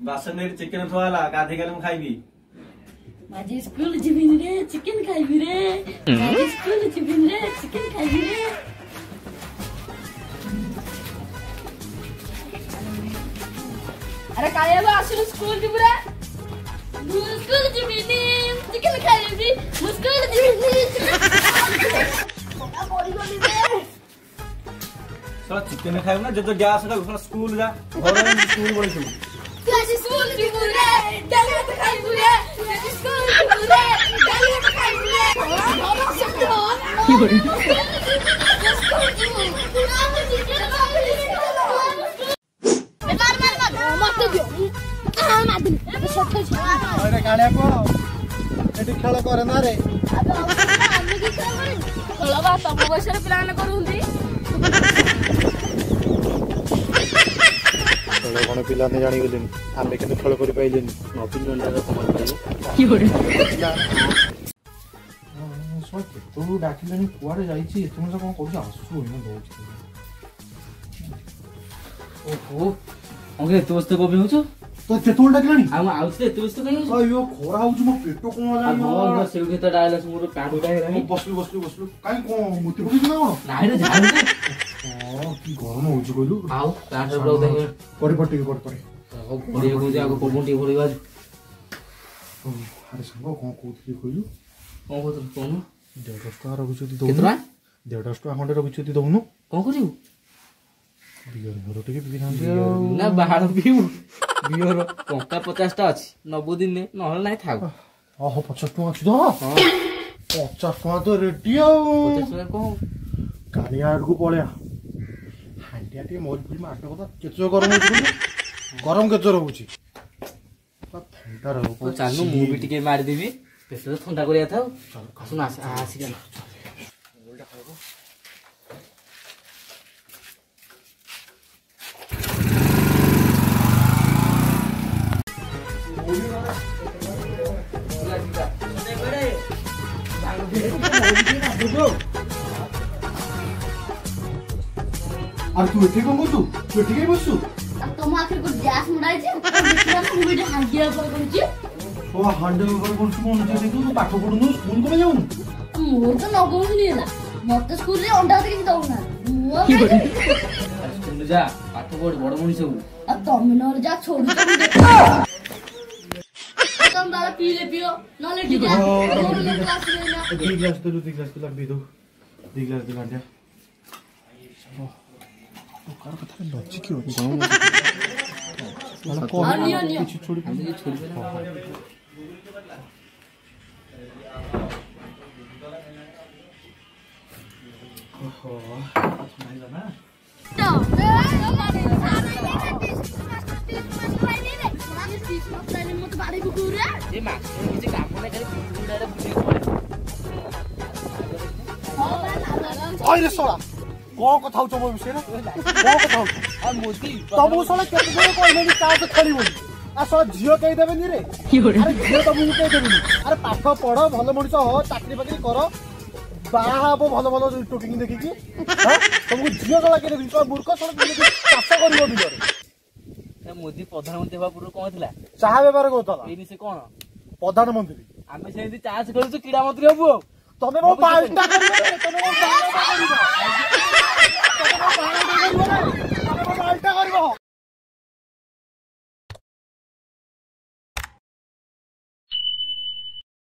बासन में चिकन थोड़ा गाधी गलम खाइबी आज स्कूल जिबिन रे चिकन खाइबी रे आज स्कूल जिबिन रे चिकन खाइबी रे अरे काले बा आसु स्कूल जिबु रे स्कूल जिबिनी चिकन खाइबी स्कूल जिबिनी ओका बोली बोली रे साला चिकन खाइब ना जब गैस का स्कूल जा घर में स्कूल बोल तू आज स्कूल जिबु रे डाले तो खाइबू रे स्कूल जिबु रे डाले तो खाइबू रे बाबा सब तो की बड़ी स्कूल जिबु ना मुझे चिकन मार मत दियो मार दे सब तो अरे काले को एटी खेल करे ना रे हम की करे खेल बा तब बसरे प्लान करूंदी कौन पिला ने जानी गलिन आमे केते खेल करि पाइलिन नौकरी अंडा कमाल पाइलो की बड़ी सोचे तू डाकिलनी कुआरे जाईची तुम से कोन कोछ आसु न दोछ ओहो ओके तोस्त को भी होचो तो तेतोल डाकिलनी हम आउते तोस्त कहीं होचो अयो खोरा होच मो पेटो कोन जानी हो सेउके त डायलस मोर काडू डाय रे बसलु काई को मुति पकि ना कोन नाही रे झाडू ना की गरम होच गलु आउ काडर ब्रो दे परे पटे परे ओ बढिया को जाको पबुंटी भरि बाज अरे संग कोन कोथली कइलु कोन को कोन 1.5 टका रखुछती दउनु केतरा 1.5 टका खंडे रखुछती दउनु कोन करिउ बियर घर टिके पिनांदी ना बाहर पिउ बियर टका 50 टा अछि 90 दिन ने नहल नाही थाउ ओहो 50 टका अछि तो हां 50 टका तो रेडी आ 50 टका को कालिया को पळया हांडिया टे मोल फुल माट कथा केचो गरम होछि गरम केचो रहउछि त ठंडा रहउ चालू मु भी टिके मार देबी पेट ठंडा करिया थाउ सुन आसी गला আর তুই এঠে কোন বসু তুই এঠে বসু तुम आखिर को गैस मुड़ाई जे देखिरा मूवी टे हांडिया पर करछि ओ हांडे ऊपर कोन कोन जे देखु तू पाठ पढनु स्कूल को जाऊन मोर तो नगौनी ना मत स्कूल रे अंडा के दउना स्कूल जा पाठ पढ बड़ मनी सब अब तुम नर जा छोड़ तुम तुम दादा पी ले पियो नले ठीक है दी ग्लास तो लग दो दी ग्लास दे हांडिया तो कार कथा लॉजिक क्यों गांव को अन्य छोड़ी हम छोड़ दे ओहो नहीं जाना ये मास्टर किसी काम में करे पूरा बुझे ओए रे सोला कौन कथा हो चो विषय रे कौन कथा हो और मोदी तब सोला केते जने कहले नि ता से खेली बोली आ सोला झियो कहि देबे नि रे अरे झियो तब मु कहि देबे अरे पाठ पढ भलो मनिष हो चाकरी बाकरी करो बाहा हबो भलो भलो टोकिंग देखि की हां तुमको झियो गला के देबी तो मूर्ख सोला चाष करिवो बिलरे मोदी प्रधानमंत्री हेबा पूर्व कोन थिला चाहा व्यवहार करतला एनी से कोन प्रधानमंत्री आमे सेंती चार्ज करू क्रीडा मंत्री हेबो तमे मो पाल्टा करिवो तमे मो पाल्टा करिवो तमे मो पाल्टा करिवो